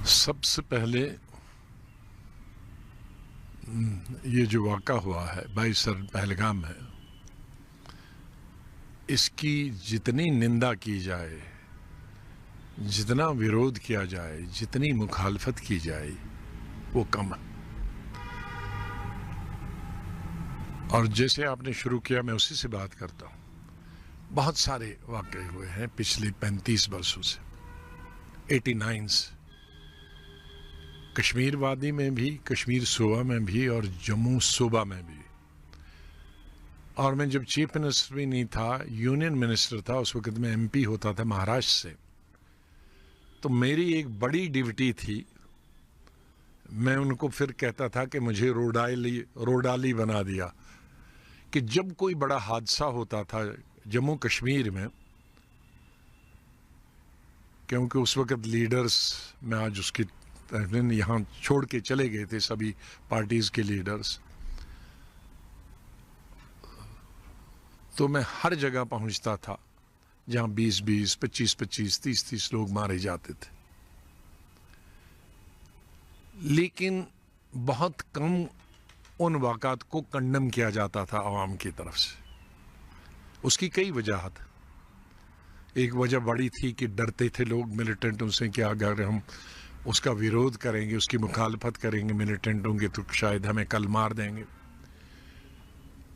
सबसे पहले ये जो वाक़ा हुआ है 22 पहलगाम है, इसकी जितनी निंदा की जाए, जितना विरोध किया जाए, जितनी मुखालफत की जाए, वो कम है। और जैसे आपने शुरू किया, मैं उसी से बात करता हूँ। बहुत सारे वाक़े हुए हैं पिछले 35 वर्षों से, 89 से, कश्मीर वादी में भी, कश्मीर सूबा में भी और जम्मू सूबा में भी। और मैं जब चीफ मिनिस्टर भी नहीं था, यूनियन मिनिस्टर था, उस वक्त मैं एमपी होता था महाराष्ट्र से, तो मेरी एक बड़ी ड्यूटी थी। मैं उनको फिर कहता था कि मुझे रोडाली बना दिया कि जब कोई बड़ा हादसा होता था जम्मू कश्मीर में, क्योंकि उस वक्त लीडर्स, मैं आज उसकी यहाँ छोड़ के चले गए थे सभी पार्टीज के लीडर्स, तो मैं हर जगह पहुंचता था जहां 20-20, 25-25, 30-30 लोग मारे जाते थे। लेकिन बहुत कम उन वाक़ात को कंडम किया जाता था आवाम की तरफ से। उसकी कई वजहात। एक वजह बड़ी थी कि डरते थे लोग मिलिटेंटों से कि अगर हम उसका विरोध करेंगे, उसकी मुखालफत करेंगे मिलिटेंटों की, तो शायद हमें कल मार देंगे।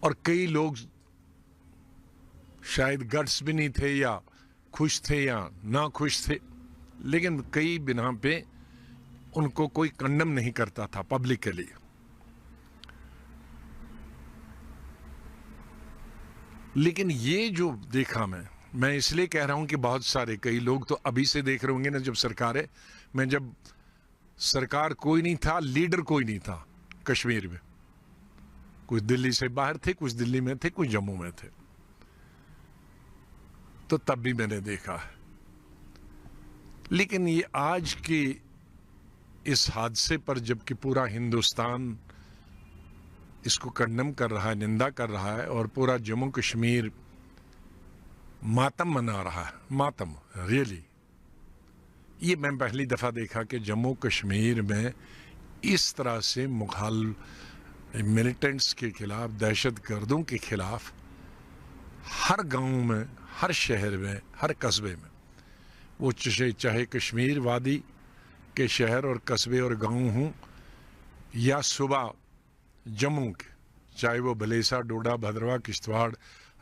और कई लोग शायद गट्स भी नहीं थे, या खुश थे या ना खुश थे, लेकिन कई बिना पे उनको कोई कंडम नहीं करता था पब्लिकली। लेकिन ये जो देखा मैं इसलिए कह रहा हूं कि बहुत सारे, कई लोग तो अभी से देख रहे होंगे ना, जब सरकार है, मैं जब सरकार कोई नहीं था, लीडर कोई नहीं था कश्मीर में, कुछ दिल्ली से बाहर थे, कुछ दिल्ली में थे, कुछ जम्मू में थे, तो तब भी मैंने देखा है। लेकिन ये आज के इस हादसे पर जबकि पूरा हिंदुस्तान इसको कंडम कर रहा है, निंदा कर रहा है, और पूरा जम्मू कश्मीर मातम मना रहा है, मातम रियली, ये मैं पहली दफ़ा देखा कि जम्मू कश्मीर में इस तरह से मिलिटेंट्स के खिलाफ, दहशतगर्दों के खिलाफ हर गांव में, हर शहर में, हर कस्बे में, वो चाहे कश्मीर वादी के शहर और कस्बे और गांव हों या सुबह जम्मू के, चाहे वो भलेसा, डोडा, भद्रवाह, किश्तवाड़,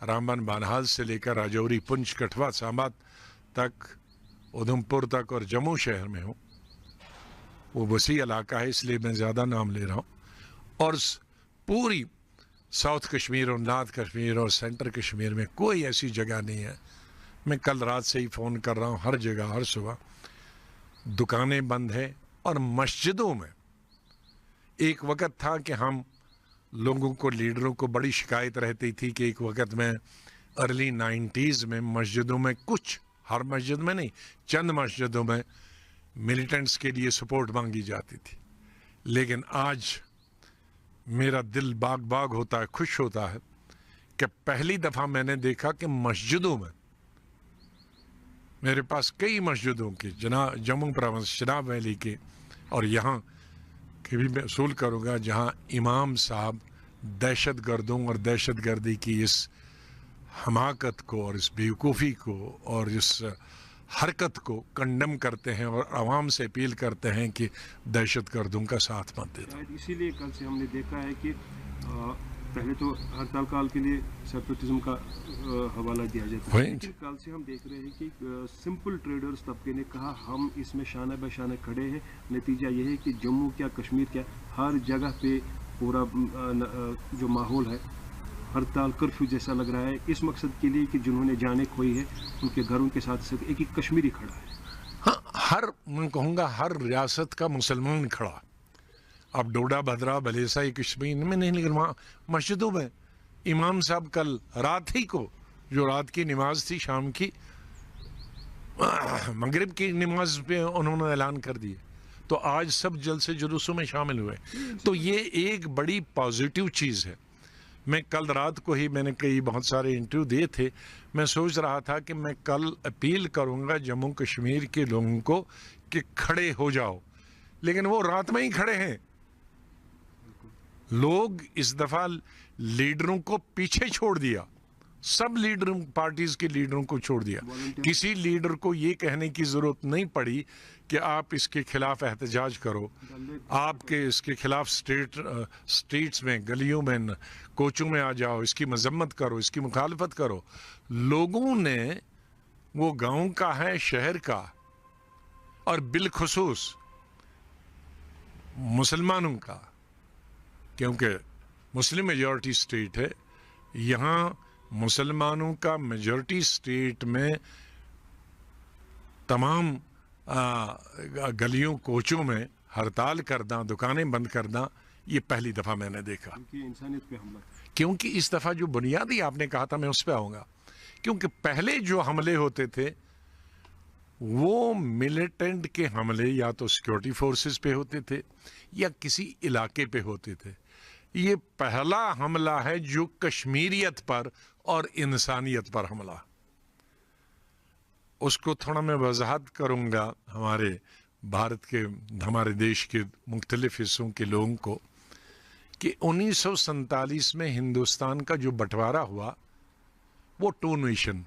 रामबन, बानहाल से लेकर राजौरी, पुंछ, कठुआ, सांबा तक, उधमपुर तक और जम्मू शहर में हो। वो वसी इलाका है, इसलिए मैं ज़्यादा नाम ले रहा हूँ। और पूरी साउथ कश्मीर और नॉर्थ कश्मीर और सेंटर कश्मीर में कोई ऐसी जगह नहीं है। मैं कल रात से ही फ़ोन कर रहा हूँ, हर जगह, हर सुबह दुकानें बंद हैं। और मस्जिदों में एक वक़्त था कि हम लोगों को, लीडरों को बड़ी शिकायत रहती थी कि एक वक़्त में अर्ली 90s में मस्जिदों में, कुछ, हर मस्जिद में नहीं, चंद मस्जिदों में मिलिटेंट्स के लिए सपोर्ट मांगी जाती थी। लेकिन आज मेरा दिल बाग बाग होता है, खुश होता है कि पहली दफ़ा मैंने देखा कि मस्जिदों में, मेरे पास कई मस्जिदों के, जम्मू प्रोविंस, चिनाब वैली के, और यहाँ के भी मैं असूल करूँगा, जहाँ इमाम साहब दहशतगर्दों और दहशतगर्दी की इस हमाकत को और इस बेवकूफ़ी को और इस हरकत को कंडम करते हैं और आवाम से अपील करते हैं कि दहशतगर्दों का साथ मत दें। इसीलिए कल से हमने देखा है कि पहले तो हड़ताल काल के लिए सेपरेटिज्म का हवाला दिया जाता है, लेकिन कल से हम देख रहे हैं कि सिंपल ट्रेडर्स तबके ने कहा हम इसमें शाना बशाना खड़े हैं। नतीजा यह है कि जम्मू क्या, कश्मीर क्या, हर जगह पे पूरा जो माहौल है हड़ताल, कर्फ्यू जैसा लग रहा है, इस मकसद के लिए कि जिन्होंने जाने खोई है उनके घरों के साथ एक एक कश्मीरी खड़ा है। हाँ, मैं कहूँगा हर रियासत का मुसलमान खड़ा। अब डोडा, भद्रा, भलेसा, कश्मीर में नहीं, लेकिन वहाँ मस्जिदों में इमाम साहब कल रात ही को, जो रात की नमाज थी, शाम की, मगरिब की नमाज पे उन्होंने ऐलान कर दिए, तो आज सब जलसे जुलूसों में शामिल हुए। तो ये एक बड़ी पॉजिटिव चीज़ है। मैं कल रात को ही, मैंने बहुत सारे इंटरव्यू दिए थे, मैं सोच रहा था कि मैं कल अपील करूंगा जम्मू कश्मीर के लोगों को कि खड़े हो जाओ, लेकिन वो रात में ही खड़े हैं। लोग इस दफा लीडरों को पीछे छोड़ दिया, सब लीडरों, पार्टीज के लीडरों को छोड़ दिया। किसी लीडर को ये कहने की जरूरत नहीं पड़ी कि आप इसके खिलाफ एहतजाज करो, आपके इसके खिलाफ स्ट्रीट्स में, गलियों में, कोचों में आ जाओ, इसकी मजम्मत करो, इसकी मुखालफत करो। लोगों ने, वो गांव का है, शहर का, और बिलखुसूस मुसलमानों का, क्योंकि मुस्लिम मेजॉरिटी स्टेट है, यहाँ मुसलमानों का मेजॉरिटी स्टेट में तमाम गलियों कोचों में हड़ताल करना, दुकानें बंद करना, ये पहली दफ़ा मैंने देखा। इंसानियत पे हमला, क्योंकि इस दफ़ा जो बुनियादी आपने कहा था, मैं उस पर आऊँगा। क्योंकि पहले जो हमले होते थे वो मिलिटेंट के हमले या तो सिक्योरिटी फोर्सेस पे होते थे या किसी इलाके पे होते थे। ये पहला हमला है जो कश्मीरियत पर और इंसानियत पर हमला। उसको थोड़ा मैं वजाहत करूंगा हमारे भारत के, हमारे देश के मुख्तलिफ हिस्सों के लोगों को, कि 1947 में हिंदुस्तान का जो बंटवारा हुआ वो टू नेशन,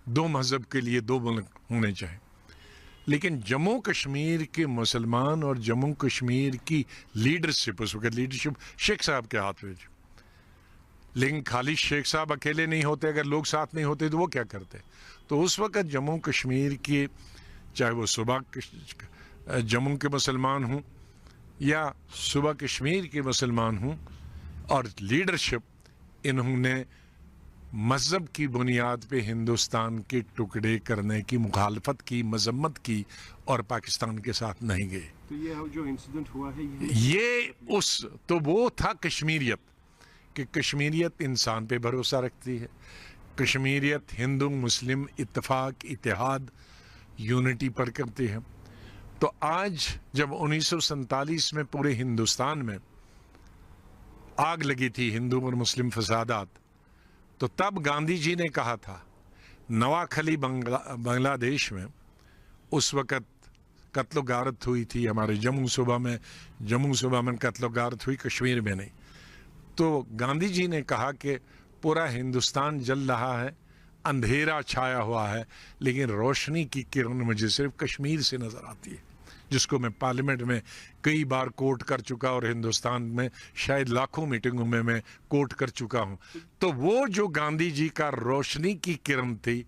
दो मजहब के लिए दो मुल्क होने चाहिए। लेकिन जम्मू कश्मीर के मुसलमान और जम्मू कश्मीर की लीडरशिप, उस वक्त लीडरशिप शेख साहब के हाथ में, लेकिन खाली शेख साहब अकेले नहीं होते, अगर लोग साथ नहीं होते तो वो क्या करते। तो उस वक्त जम्मू कश्मीर के, चाहे वो सूबा जम्मू के मुसलमान हों या सूबा कश्मीर के मुसलमान हों, और लीडरशिप, इन्होंने मज़हब की बुनियाद पे हिंदुस्तान के टुकड़े करने की मुखालफत की, मजम्मत की, और पाकिस्तान के साथ नहीं गए। तो ये जो इंसिडेंट हुआ है ये तो वो था कश्मीरियत, कि कश्मीरियत इंसान पे भरोसा रखती है, कश्मीरियत हिंदू मुस्लिम इत्तेफाक, इत्तेहाद, यूनिटी पर करती है। तो आज जब 1947 में पूरे हिंदुस्तान में आग लगी थी हिंदू और मुस्लिम फसादात, तो तब गांधी जी ने कहा था, नवाखली बांग्लादेश में उस वक़्त कत्लो गारत हुई थी, हमारे जम्मू सूबा में कत्लो गारत हुई, कश्मीर में नहीं। तो गांधी जी ने कहा कि पूरा हिंदुस्तान जल रहा है, अंधेरा छाया हुआ है, लेकिन रोशनी की किरण मुझे सिर्फ कश्मीर से नज़र आती है, जिसको मैं पार्लियामेंट में कई बार कोट कर चुका और हिंदुस्तान में शायद लाखों मीटिंगों में मैं कोट कर चुका हूं। तो वो जो गांधी जी का रोशनी की किरण थी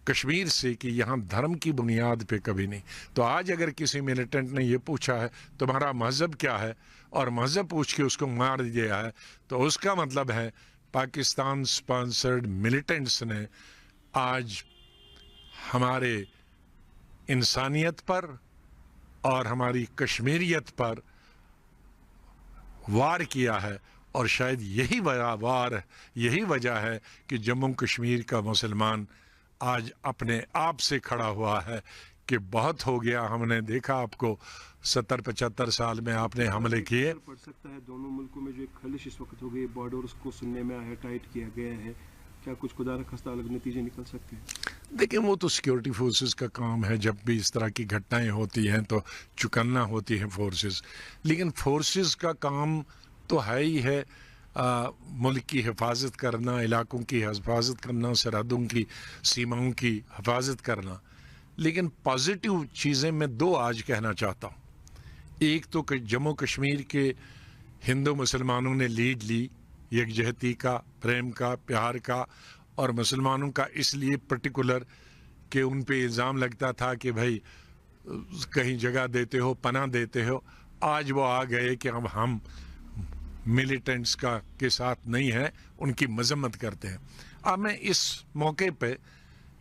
कश्मीर से, कि यहाँ धर्म की बुनियाद पे कभी नहीं। तो आज अगर किसी मिलिटेंट ने ये पूछा है तुम्हारा मज़हब क्या है, और मज़हब पूछ के उसको मार दिया है, तो उसका मतलब है पाकिस्तान स्पॉन्सर्ड मिलिटेंट्स ने आज हमारे इंसानियत पर और हमारी कश्मीरियत पर वार किया है। और शायद यही वजह है कि जम्मू कश्मीर का मुसलमान आज अपने आप से खड़ा हुआ है कि बहुत हो गया, हमने देखा आपको 70-75 साल में आपने हमले किए। पड़ सकता है दोनों मुल्कों में जो एक खलिश इस वक्त हो गई, बॉर्डर्स को सुनने में आया, टाइट किया गया है, क्या कुछ खुदा रखस्ता अलग नतीजे निकल सकते हैं? देखिए, वो तो सिक्योरिटी फोर्सेस का काम है, जब भी इस तरह की घटनाएं होती हैं तो चुकन्ना होती है फोर्सेस। लेकिन फोर्सेस का काम तो है ही है मुल्क की हिफाजत करना, इलाकों की हिफाजत करना, सरहदों की सीमाओं की हिफाजत करना। लेकिन पॉजिटिव चीज़ें मैं दो आज कहना चाहता हूँ। एक तो जम्मू कश्मीर के हिंदू मुसलमानों ने लीड ली, यकजहती का, प्रेम का, प्यार का, और मुसलमानों का इसलिए पर्टिकुलर कि उन पे इल्ज़ाम लगता था कि भाई कहीं जगह देते हो, पनाह देते हो। आज वो आ गए कि अब हम मिलिटेंट्स के साथ नहीं हैं, उनकी मजम्मत करते हैं। अब मैं इस मौके पे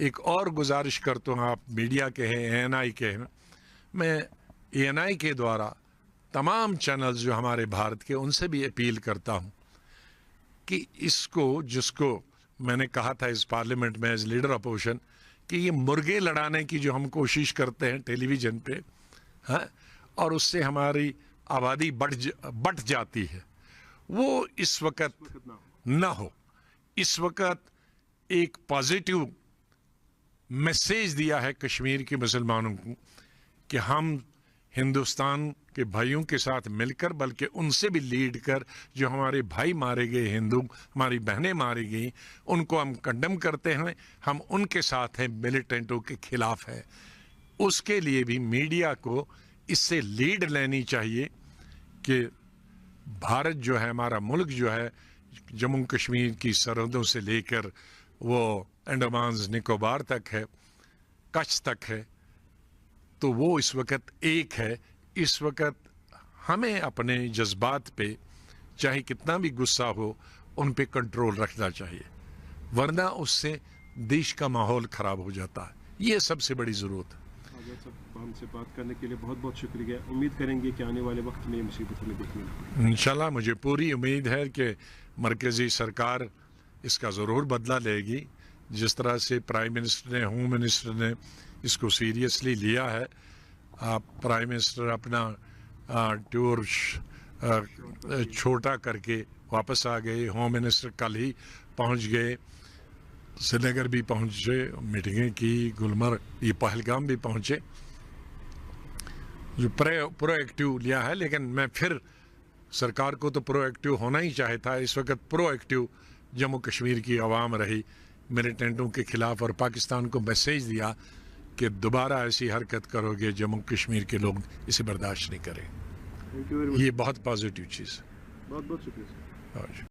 एक और गुजारिश करता हूँ, आप मीडिया के हैं, ANI के हैं, मैं ANI के द्वारा तमाम चैनल्स जो हमारे भारत के, उनसे भी अपील करता हूँ कि इसको, जिसको मैंने कहा था इस पार्लियामेंट में एज लीडर अपोजिशन, कि ये मुर्गे लड़ाने की जो हम कोशिश करते हैं टेलीविज़न पे, हाँ, और उससे हमारी आबादी बढ़ जाती है, वो इस वक्त ना हो। इस वक्त एक पॉजिटिव मैसेज दिया है कश्मीर के मुसलमानों को कि हम हिंदुस्तान के भाइयों के साथ मिलकर, बल्कि उनसे भी लीड कर, जो हमारे भाई मारे गए, हिंदू हमारी बहनें मारी गई, उनको हम कंडेम करते हैं, हम उनके साथ हैं, मिलिटेंटों के खिलाफ है। उसके लिए भी मीडिया को इससे लीड लेनी चाहिए कि भारत जो है, हमारा मुल्क जो है, जम्मू कश्मीर की सरहदों से लेकर वो अंडमान निकोबार तक है, कच्छ तक है, तो वो इस वक्त एक है। इस वक्त हमें अपने जज्बात पे चाहे कितना भी गुस्सा हो, उन पे कंट्रोल रखना चाहिए, वरना उससे देश का माहौल खराब हो जाता है। ये सबसे बड़ी ज़रूरत है। हमसे बात करने के लिए बहुत बहुत शुक्रिया। उम्मीद करेंगे कि आने वाले वक्त में ये मुसीबत हमें देखने न पड़े। इंशाल्लाह मुझे पूरी उम्मीद है कि मरकज़ी सरकार इसका ज़रूर बदला लेगी। जिस तरह से प्राइम मिनिस्टर ने, होम मिनिस्टर ने इसको सीरियसली लिया है। प्राइम मिनिस्टर अपना टूर छोटा करके वापस आ गए। होम मिनिस्टर कल ही पहुंच गए, श्रीनगर भी पहुंचे, मीटिंगें की, गुलमर्ग, ये पहलगाम भी पहुंचे, जो प्रोएक्टिव लिया है। लेकिन मैं फिर सरकार को तो प्रोएक्टिव होना ही चाहिए था। इस वक्त प्रोएक्टिव जम्मू कश्मीर की आवाम रही मिलिटेंटों के खिलाफ, और पाकिस्तान को मैसेज दिया कि दोबारा ऐसी हरकत करोगे जम्मू कश्मीर के लोग इसे बर्दाश्त नहीं करें। ये बहुत पॉजिटिव चीज़ है। बहुत बहुत शुक्रिया।